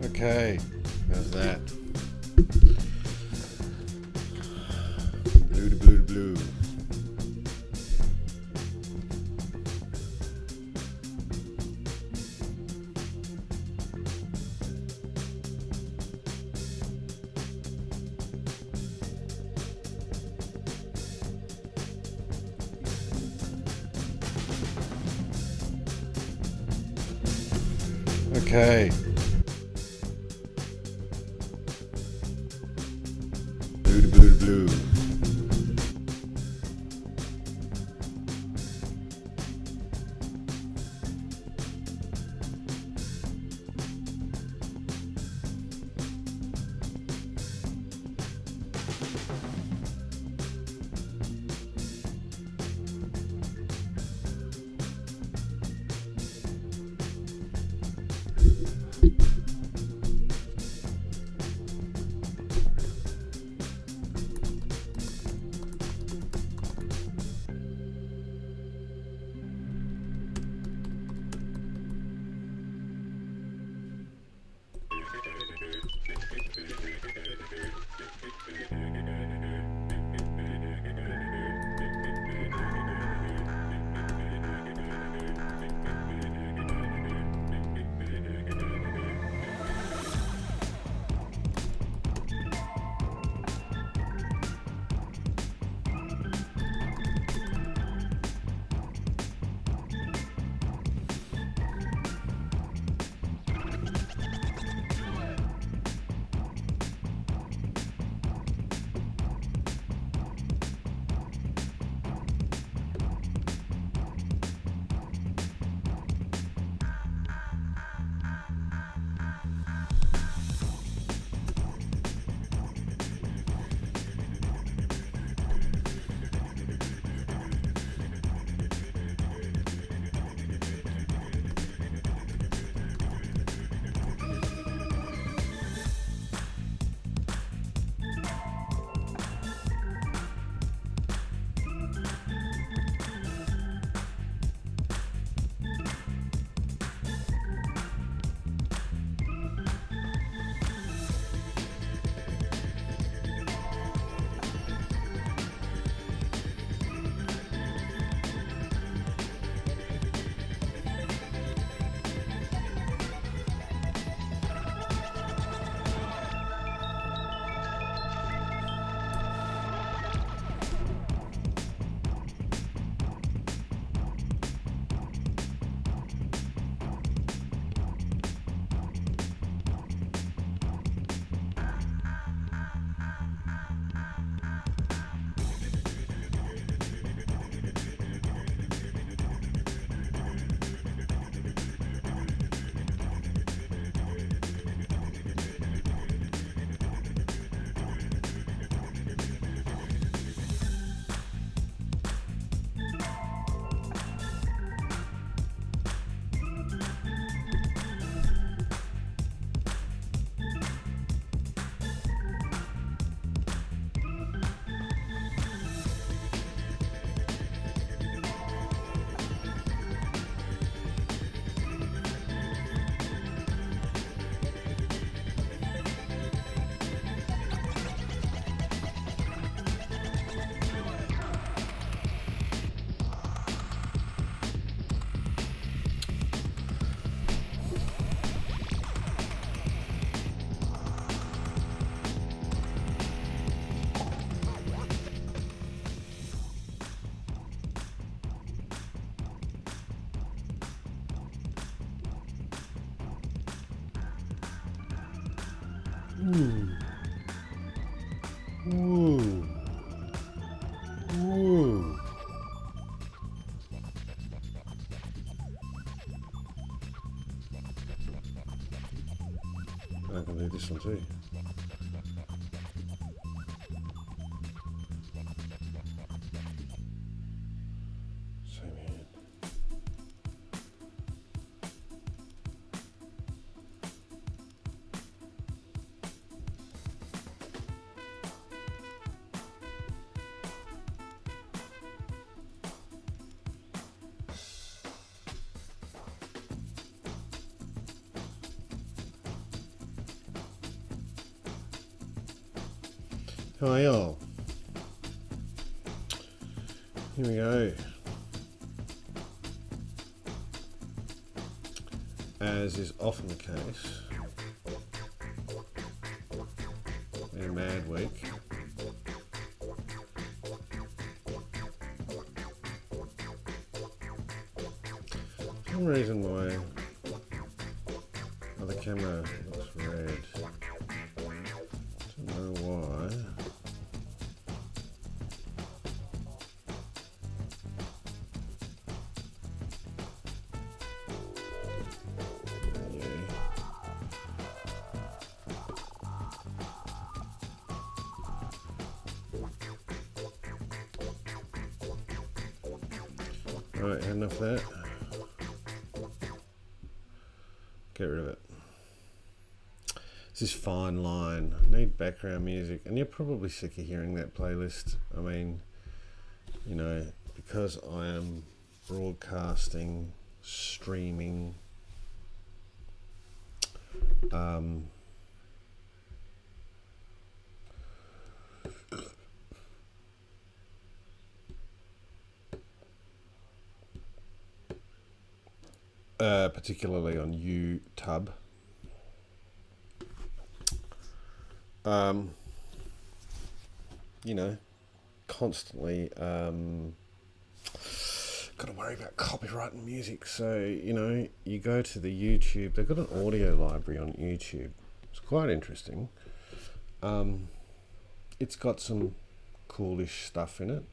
Okay, how's that? Blue to blue to blue. Okay. Blue to blue to blue. Ooh. Ooh. Ooh. I can do this one too. Same here. Hi y'all. Here we go. As is often the case, in a mad week, for some reason my other camera looks red. Don't know why. Right, had enough of that. Get rid of it. This is fine line. I need background music, and you're probably sick of hearing that playlist. I mean, you know, because I am broadcasting, streaming, particularly on YouTube. You know, constantly got to worry about copyright and music. So, you know, you go to the YouTube, they've got an audio library on YouTube. It's quite interesting. It's got some coolish stuff in it.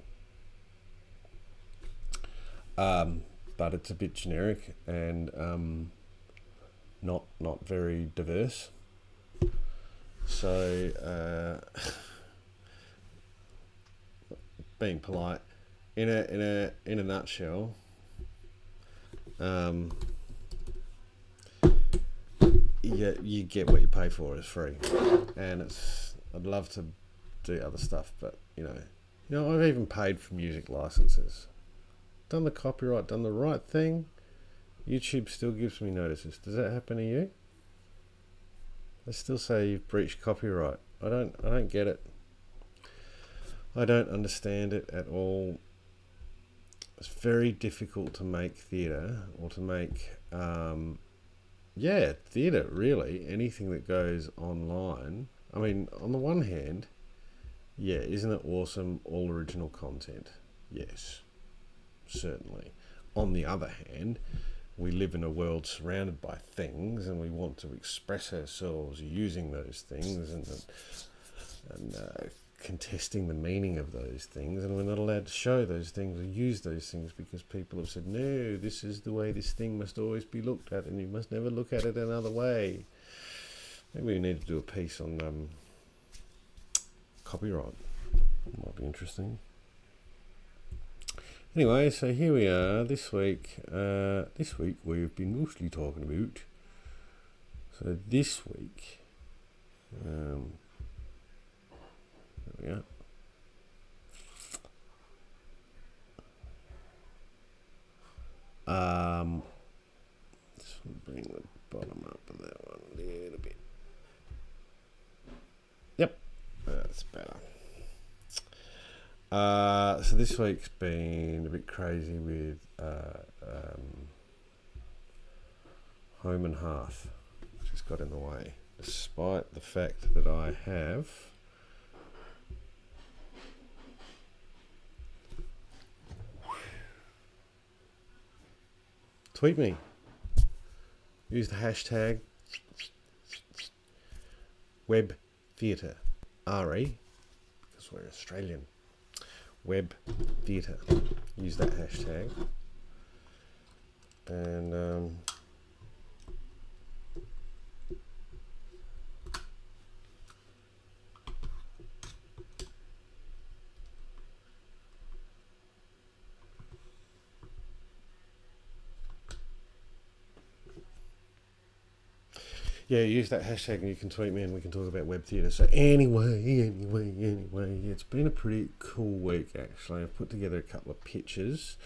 But it's a bit generic and not very diverse. So being polite, in a nutshell, you get what you pay for. It's free, and I'd love to do other stuff, but you know I've even paid for music licenses. Done the copyright, done the right thing. YouTube still gives me notices. Does that happen to you? They still say you've breached copyright. I don't get it. I don't understand it at all. It's very difficult to make theatre, or to make theatre really, anything that goes online. I mean, on the one hand, yeah, isn't it awesome, all original content? Yes. Certainly. On the other hand, we live in a world surrounded by things, and we want to express ourselves using those things and contesting the meaning of those things, and we're not allowed to show those things or use those things because people have said, no, this is the way this thing must always be looked at, and you must never look at it another way. Maybe we need to do a piece on copyright. Might be interesting. Anyway, so here we are this week. This week we've been mostly talking about. So this week, there we are. Let's bring the bottom up of that one a little bit. Yep, that's better. So this week's been a bit crazy with home and hearth, which has got in the way, despite the fact that I have tweet me. Use the hashtag webtheatre, RE, because we're Australian. Web theatre. Use that hashtag. And yeah, use that hashtag and you can tweet me and we can talk about web theatre. So anyway, it's been a pretty cool week actually. I've put together a couple of pitches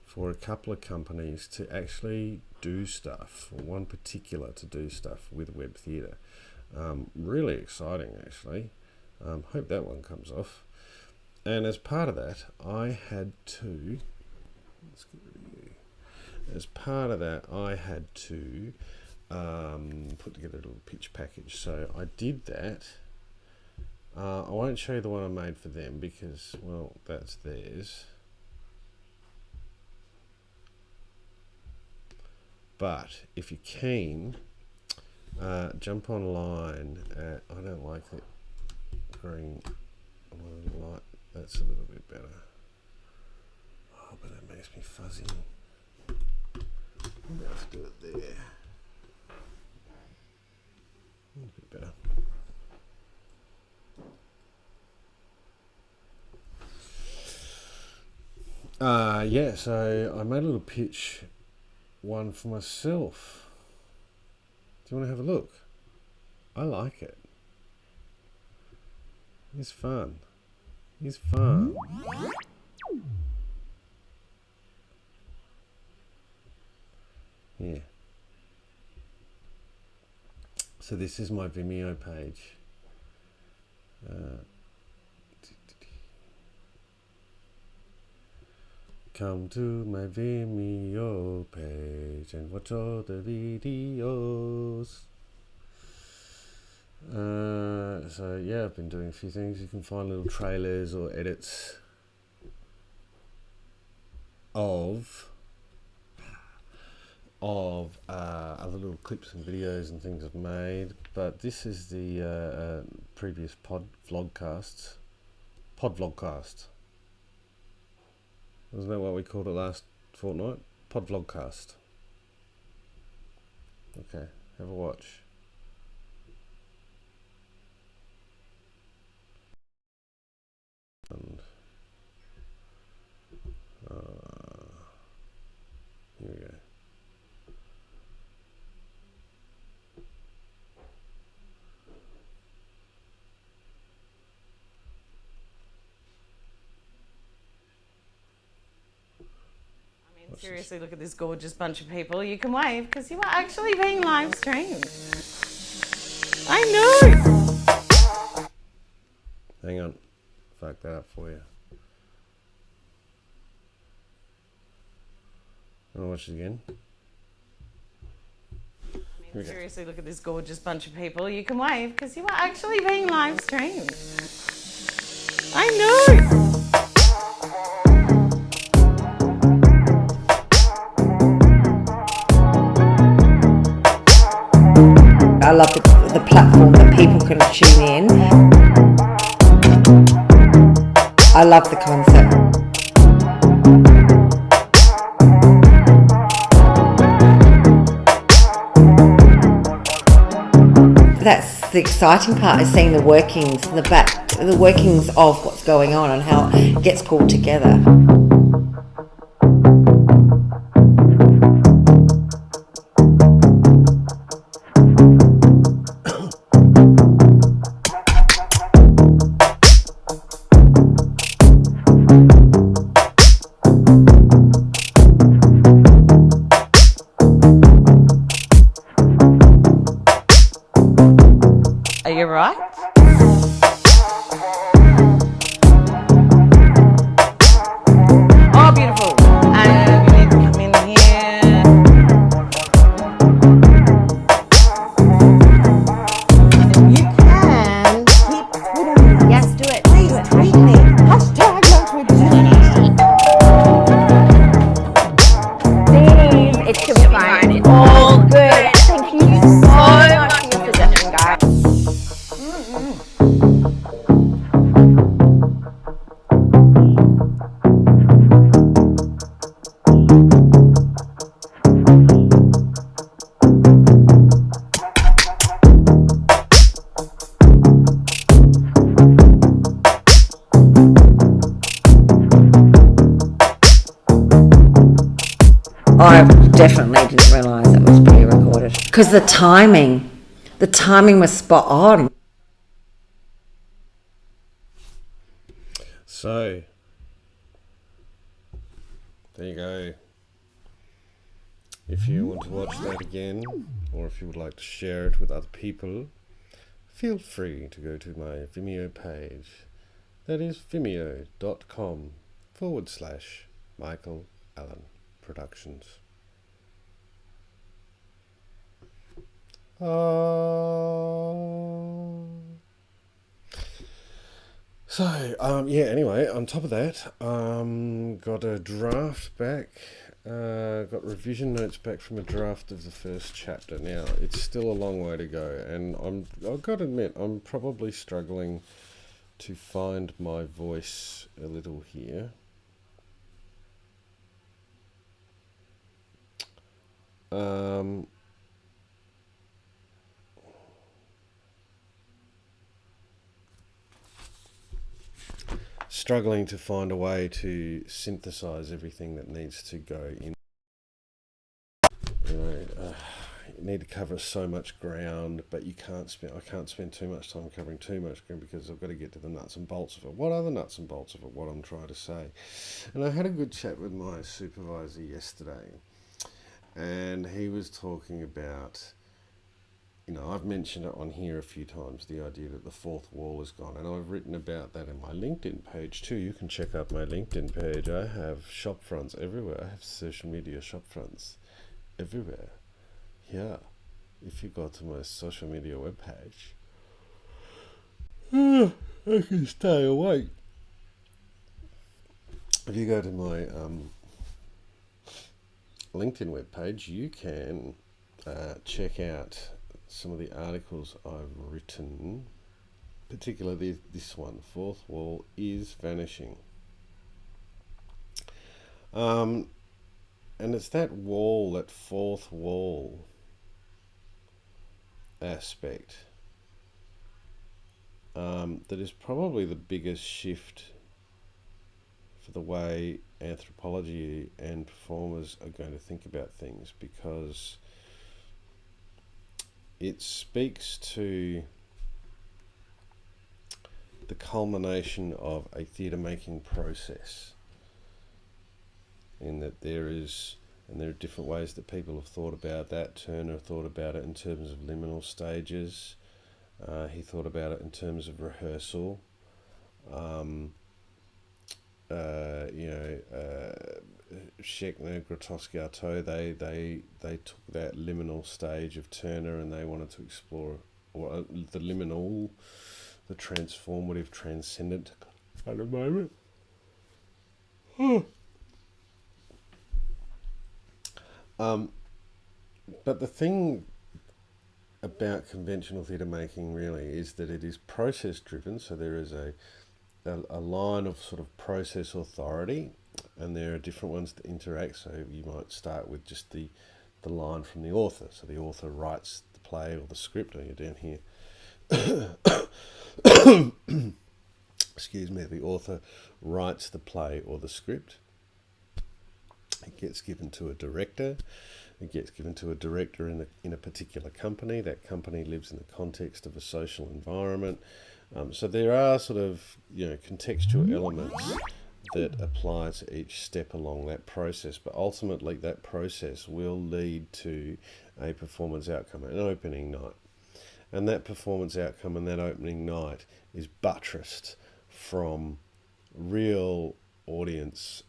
for a couple of companies to actually do stuff, or one particular to do stuff with web theatre. Really exciting actually. Hope that one comes off. And as part of that, I had to... Let's get rid of you. As part of that, I had to put together a little pitch package. So I did that. I won't show you the one I made for them because, well, that's theirs. But if you're keen, jump online at, I don't like that green light, that's a little bit better. Oh, but that makes me fuzzy. Maybe I have to do it there. A bit better. Yeah, so I made a little pitch one for myself. Do you want to have a look? I like it. It's fun. It's fun. Yeah. So this is my Vimeo page. Come to my Vimeo page and watch all the videos. So yeah, I've been doing a few things. You can find little trailers or edits of other little clips and videos and things I've made. But this is the previous pod vlogcast. Wasn't that what we called it last fortnight? Pod vlogcast. Okay, have a watch. And here we go. Seriously, look at this gorgeous bunch of people. You can wave because you are actually being live streamed. I know! Hang on. Fuck that up for you. Want to watch it again? Seriously, look at this gorgeous bunch of people. You can wave because you are actually being live streamed. I know! I love the platform that people can tune in. I love the concept. That's the exciting part, is seeing the workings, the workings of what's going on and how it gets pulled together. Are you right? Oh, beautiful. And you need to come in here. You can keep tweeting. Yes, do it. Please tweet me. Hashtag no tweet. Please, it should be fine. It's all good. Thank you so much for your suggestion, guys. I definitely didn't realise it was pre-recorded because the timing was spot on. So, there you go. If you want to watch that again, or if you would like to share it with other people, feel free to go to my Vimeo page. That is vimeo.com/Michael Allen Productions. Anyway, on top of that, got a draft back, got revision notes back from a draft of the first chapter. Now, it's still a long way to go, and I've got to admit, I'm probably struggling to find my voice a little here. Struggling to find a way to synthesize everything that needs to go in. You need to cover so much ground, but I can't spend too much time covering too much ground because I've got to get to the nuts and bolts of it. What are the nuts and bolts of it? What I'm trying to say. And I had a good chat with my supervisor yesterday, and he was talking about, I've mentioned it on here a few times, the idea that the fourth wall is gone, and I've written about that in my LinkedIn page too. You can check out my LinkedIn page. I have shop fronts everywhere. I have social media shop fronts everywhere. Yeah, if you go to my social media webpage, I can stay awake. If you go to my LinkedIn webpage, you can check out some of the articles I've written, particularly this one, Fourth Wall is Vanishing. And it's that wall, that fourth wall aspect, that is probably the biggest shift for the way anthropology and performers are going to think about things, because it speaks to the culmination of a theatre making process, in that there are different ways that people have thought about that. Turner thought about it in terms of liminal stages. He thought about it in terms of rehearsal. Schechner, Grotowski, Artaud, they took that liminal stage of Turner and they wanted to explore the liminal, the transformative, transcendent kind of moment. But the thing about conventional theatre making really is that it is process driven, so there is a line of sort of process authority, and there are different ones that interact. So you might start with just the line from the author. So the author writes the play or the script. You're down here. Excuse me. The author writes the play or the script. It gets given to a director. It gets given to a director in a particular company. That company lives in the context of a social environment. So there are sort of contextual elements that apply to each step along that process, but ultimately that process will lead to a performance outcome, an opening night. And that performance outcome and that opening night is buttressed from real audience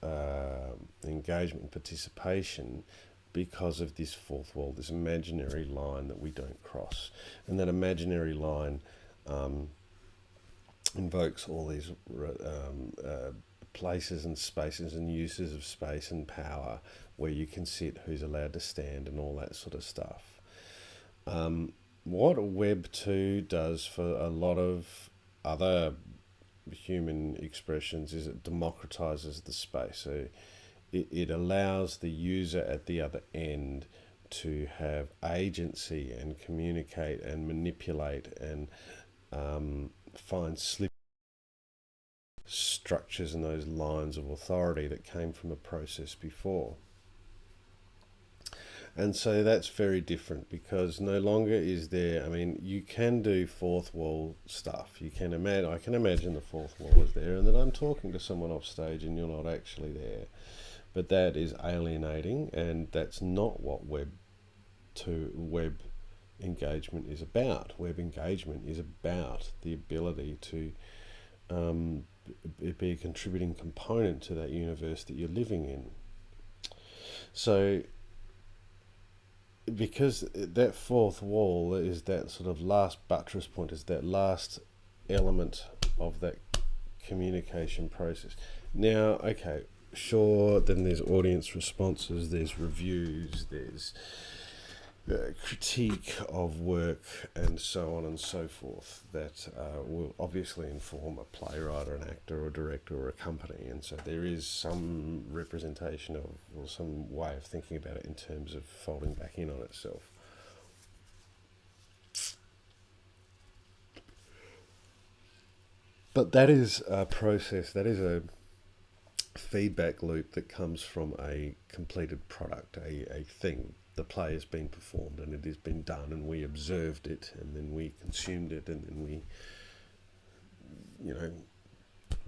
engagement and participation because of this fourth wall, this imaginary line that we don't cross. And that imaginary line invokes all these places and spaces and uses of space and power, where you can sit, who's allowed to stand, and all that sort of stuff. What Web 2 does for a lot of other human expressions is it democratizes the space. So it allows the user at the other end to have agency and communicate and manipulate and find slip structures and those lines of authority that came from a process before. And so that's very different, because no longer is there, you can do fourth wall stuff. I can imagine the fourth wall is there and that I'm talking to someone off stage and you're not actually there. But that is alienating, and that's not what Web engagement is about. Web engagement is about the ability to be a contributing component to that universe that you're living in. So, because that fourth wall is that sort of last buttress point, is that last element of that communication process. Now, okay, sure, then there's audience responses, there's reviews, there's critique of work, and so on and so forth, that will obviously inform a playwright or an actor or a director or a company. And so there is some representation of, or some way of thinking about it in terms of folding back in on itself. But that is a process, that is a feedback loop that comes from a completed product, a thing. The play has been performed and it has been done, and we observed it, and then we consumed it, and then we,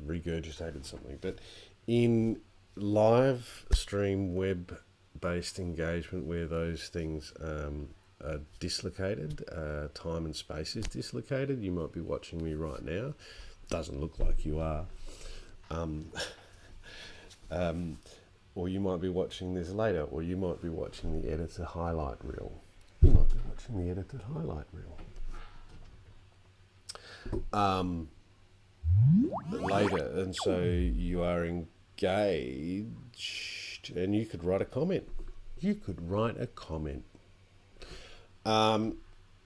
regurgitated something. But in live stream web-based engagement, where those things are dislocated, time and space is dislocated. You might be watching me right now. Doesn't look like you are. Or you might be watching this later, or you might be watching the edited highlight reel. You might be watching the edited highlight reel. Later, and so you are engaged, and you could write a comment.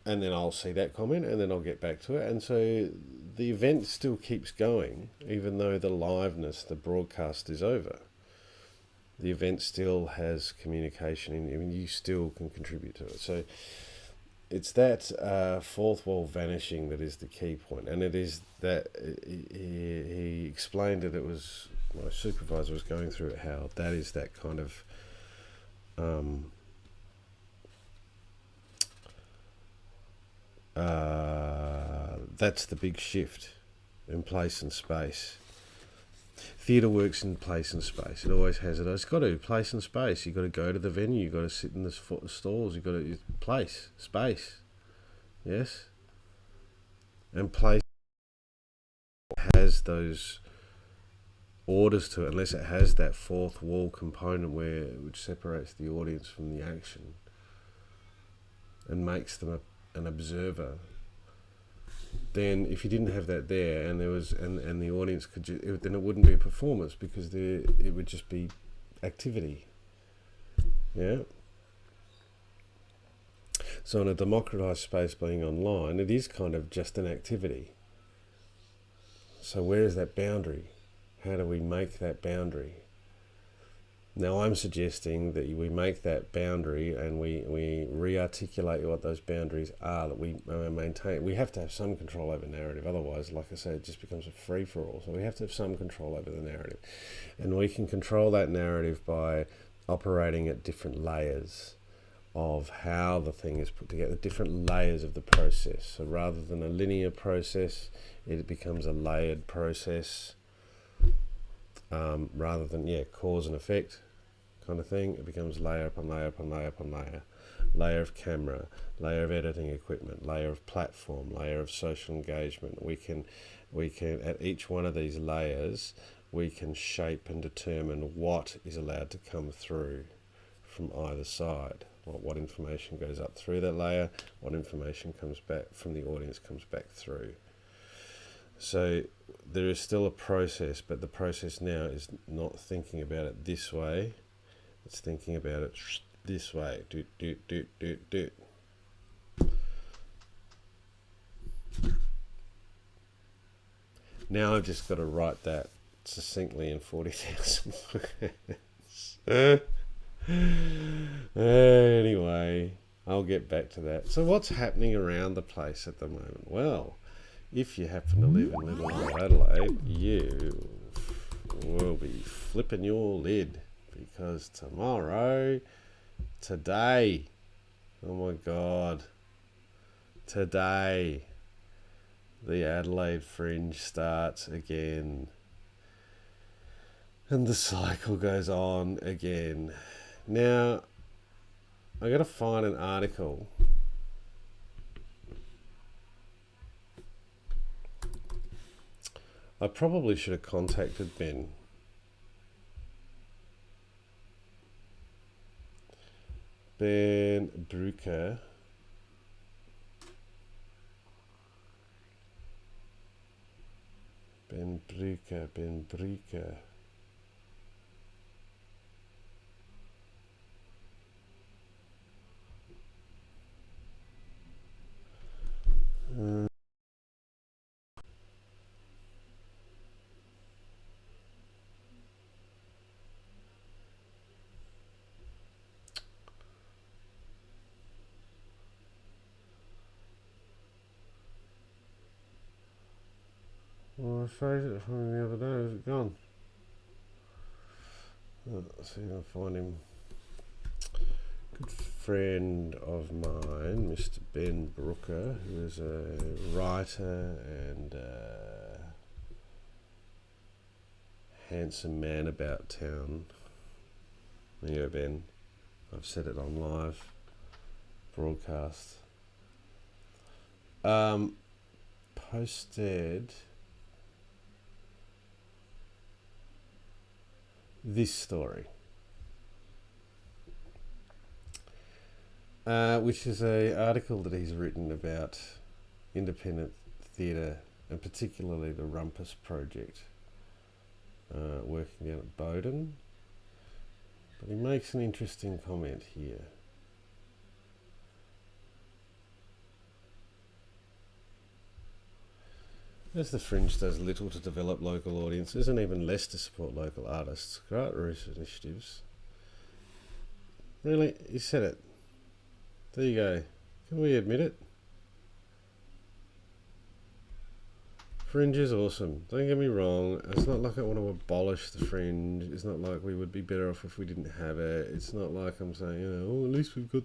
And then I'll see that comment, and then I'll get back to it. And so the event still keeps going, even though the liveness, the broadcast is over. The event still has communication in. I mean, you still can contribute to it. So it's that fourth wall vanishing that is the key point. And it is that he explained that it was, my supervisor was going through it, how that is that kind of that's the big shift in place and space. Theatre works in place and space. It always has it. It's got to place and space. You've got to go to the venue. You've got to sit in the stalls. You've got to place, space. Yes? And place has those orders to it, unless it has that fourth wall component which separates the audience from the action and makes them an observer. Then if you didn't have that there, and there was and the audience could then it wouldn't be a performance, because it would just be activity. Yeah. So in a democratized space, being online, it is kind of just an activity. So where is that boundary? How do we make that boundary? Now I'm suggesting that we make that boundary, and we re-articulate what those boundaries are, that we maintain. We have to have some control over narrative, otherwise, like I said, it just becomes a free-for-all. So we have to have some control over the narrative. And we can control that narrative by operating at different layers of how the thing is put together, different layers of the process. So rather than a linear process, it becomes a layered process. Rather than cause and effect kind of thing, it becomes layer upon layer upon layer upon layer. Layer of camera, layer of editing equipment, layer of platform, layer of social engagement. We can at each one of these layers, we can shape and determine what is allowed to come through from either side. What information goes up through that layer, what information comes back from the audience comes back through. So there is still a process, but the process now is not thinking about it this way. It's thinking about it this way. Do. Now I've just got to write that succinctly in 40,000 words. Anyway, I'll get back to that. So what's happening around the place at the moment? Well, if you happen to live in Little Adelaide, you will be flipping your lid, because today, oh my God, today, the Adelaide Fringe starts again, and the cycle goes on again. Now, I got to find an article I probably should have contacted Ben. Ben Brucker. Ben Brucker. Well, I saved it from the other day. Is it gone? Let's see if I can find him. Good friend of mine, Mr. Ben Brooker, who is a writer and handsome man about town. There you go, Ben. I've said it on live broadcast. Posted this story, which is an article that he's written about independent theatre and particularly the Rumpus Project, working down at Bowden. But he makes an interesting comment here. As the Fringe does little to develop local audiences and even less to support local artists, grassroots initiatives. Really? He said it. There you go. Can we admit it? Fringe is awesome. Don't get me wrong. It's not like I want to abolish the Fringe. It's not like we would be better off if we didn't have it. It's not like I'm saying, at least we've got,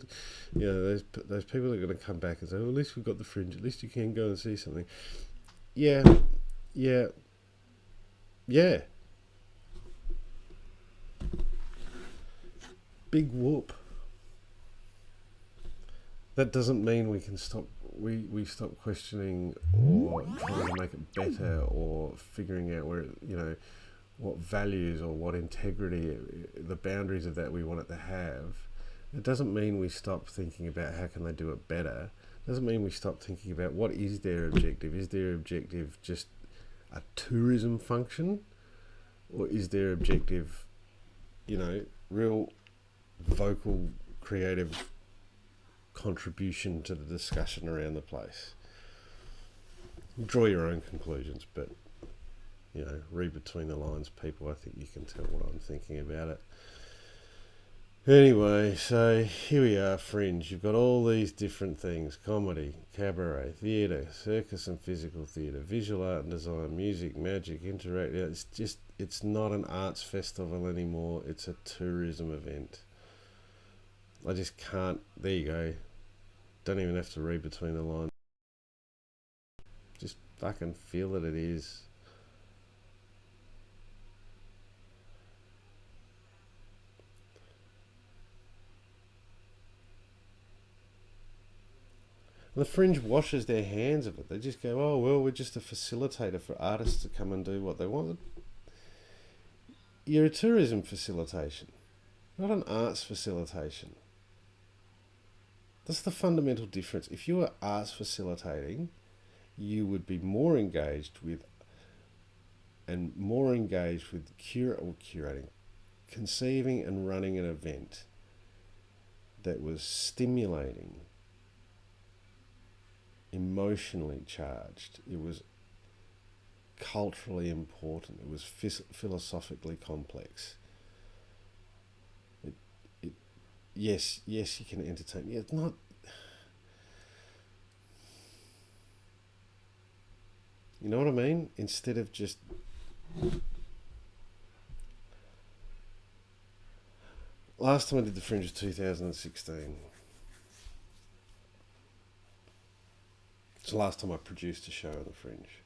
those people that are going to come back and say, at least we've got the Fringe. At least you can go and see something. Yeah. Big whoop. That doesn't mean we can stop. We stop questioning or trying to make it better or figuring out where what values or what integrity, the boundaries of that we want it to have. It doesn't mean we stop thinking about how can they do it better. Doesn't mean we stop thinking about what is their objective. Is their objective just a tourism function, or is their objective, real vocal, creative contribution to the discussion around the place? Draw your own conclusions, but read between the lines, people. I think you can tell what I'm thinking about it. Anyway, so here we are, Fringe. You've got all these different things: comedy, cabaret, theatre, circus and physical theatre, visual art and design, music, magic, interactive. It's not an arts festival anymore. It's a tourism event. I just can't. There you go. Don't even have to read between the lines. Just fucking feel that it is. The Fringe washes their hands of it. They just go, oh, well, we're just a facilitator for artists to come and do what they want. You're a tourism facilitation, not an arts facilitation. That's the fundamental difference. If you were arts facilitating, you would be more engaged with curating, conceiving and running an event that was stimulating, emotionally charged. It was culturally important. It was philosophically complex. Yes, you can entertain. Yeah, it's not. You know what I mean? Instead of just. Last time I did the Fringe was 2016. It's the last time I produced a show on the Fringe.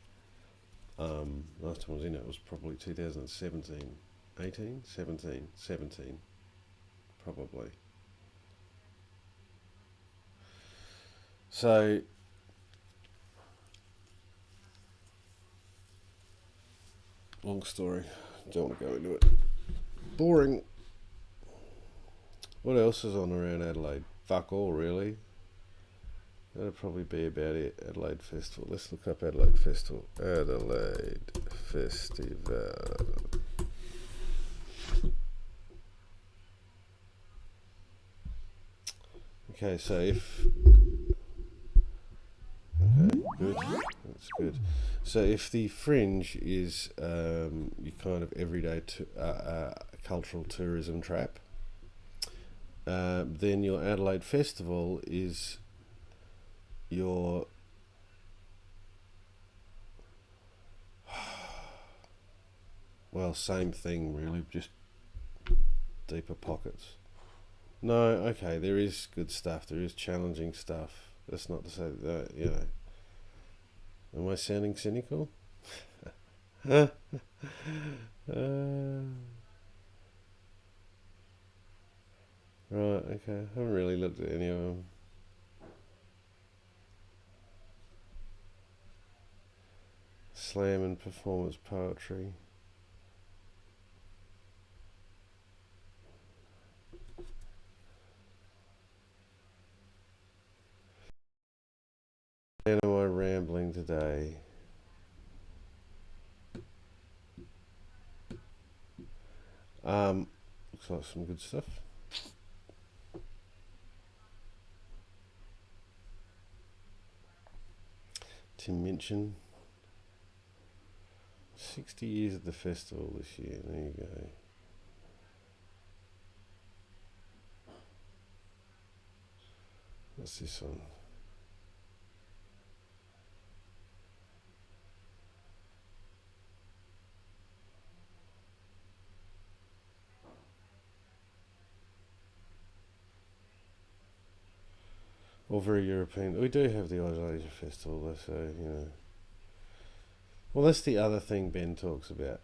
Last time I was in it was probably 2017, 18, 17, probably. So long story. Don't want to go into it. Boring. What else is on around Adelaide? Fuck all, really. That'll probably be about it. Adelaide Festival. Let's look up Adelaide Festival. Adelaide Festival. Okay, so if... Okay, good. That's good. So if the Fringe is your kind of everyday cultural tourism trap, then your Adelaide Festival is your well, same thing really, just deeper pockets. No, okay, there is good stuff, there is challenging stuff. That's not to say that, you know. Am I sounding cynical? Right, okay, I haven't really looked at any of them. Slam and performance poetry. And am I rambling today? Looks like some good stuff. Tim Minchin. 60 years at the festival this year. There you go. What's this one? All very European. We do have the Australasia Festival, though, so, you know. Well, that's the other thing Ben talks about.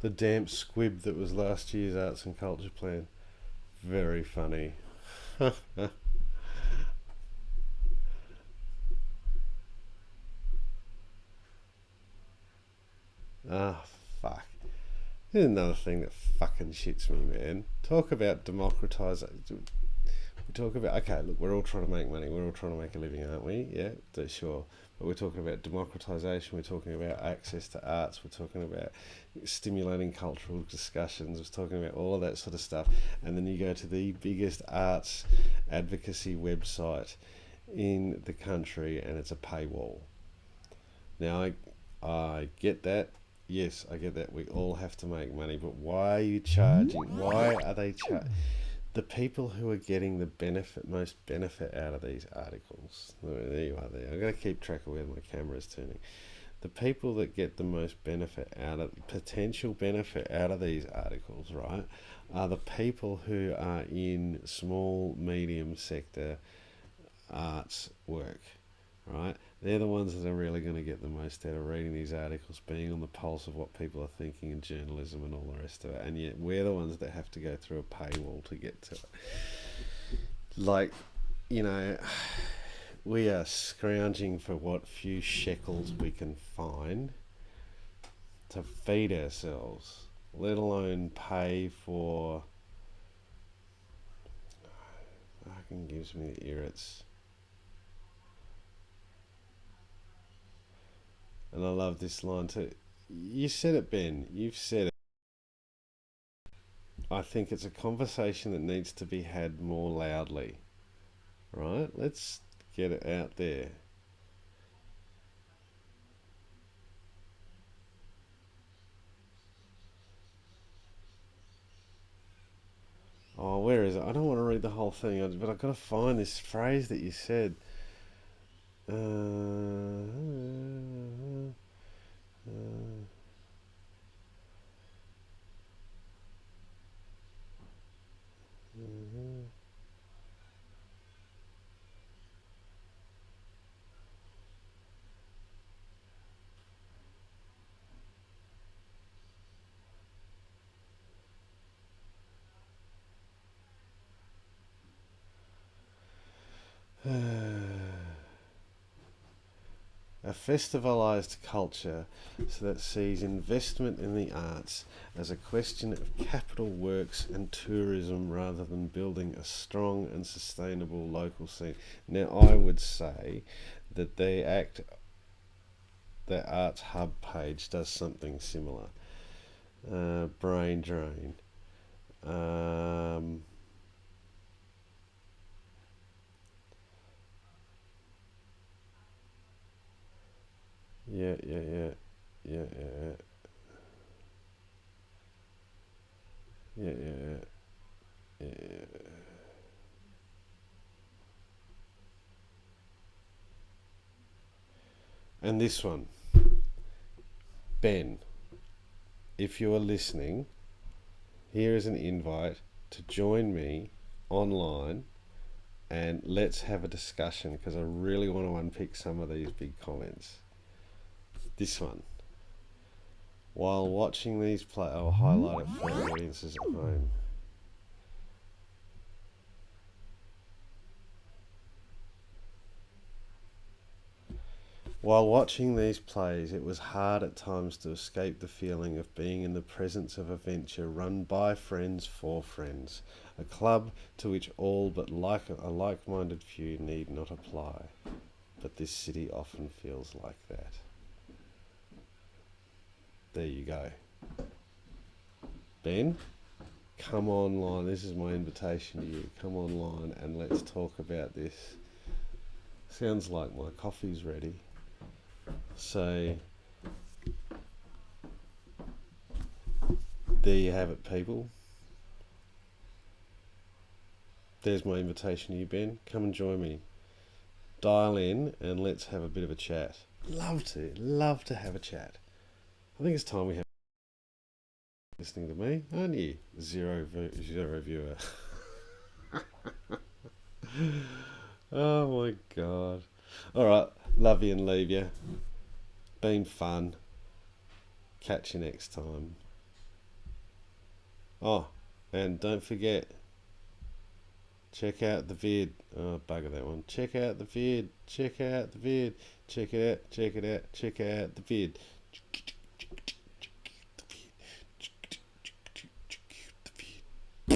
The damp squib that was last year's Arts and Culture Plan. Very funny. Ah, fuck. Here's another thing that fucking shits me, man. Talk about democratisation. We talk about, okay, look, we're all trying to make money. We're all trying to make a living, aren't we? Yeah, sure. But we're talking about democratisation. We're talking about access to arts. We're talking about stimulating cultural discussions. We're talking about all of that sort of stuff. And then you go to the biggest arts advocacy website in the country and it's a paywall. Now, I get that. Yes, I get that. We all have to make money. But why are you charging? Why are they charging? The people who are getting the most benefit out of these articles, there you are there, I've got to keep track of where my camera is turning. The people that get the most potential benefit out of these articles, right, are the people who are in small, medium sector arts work, right? They're the ones that are really going to get the most out of reading these articles, being on the pulse of what people are thinking in journalism and all the rest of it. And yet we're the ones that have to go through a paywall to get to it. Like, you know, we are scrounging for what few shekels we can find to feed ourselves, let alone pay for... Fucking gives me the irrits. And I love this line too. You said it, Ben. You've said it. I think it's a conversation that needs to be had more loudly. Right? Let's get it out there. Oh, where is it? I don't want to read the whole thing, but I've got to find this phrase that you said. A festivalised culture that sees investment in the arts as a question of capital works and tourism rather than building a strong and sustainable local scene. Now, I would say that the Arts Hub page does something similar. Brain drain. Yeah. And this one, Ben, if you are listening, here is an invite to join me online and let's have a discussion, because I really want to unpick some of these big comments. This one. While watching these play, I'll highlight it for our audiences at home. While watching these plays, it was hard at times to escape the feeling of being in the presence of a venture run by friends for friends, a club to which all but a like-minded few need not apply. But this city often feels like that. There you go. Ben, come online. This is my invitation to you. Come online and let's talk about this. Sounds like my coffee's ready. So, there you have it, people. There's my invitation to you, Ben. Come and join me. Dial in and let's have a bit of a chat. Love to have a chat. I think it's time we have listening to me, aren't you? Zero viewer. Oh my God. Alright, love you and leave you. Been fun. Catch you next time. Oh, and don't forget, check out the vid. Oh, bugger that one. Check out the vid. Check out the vid. Check it out. Check it out. Check out the vid.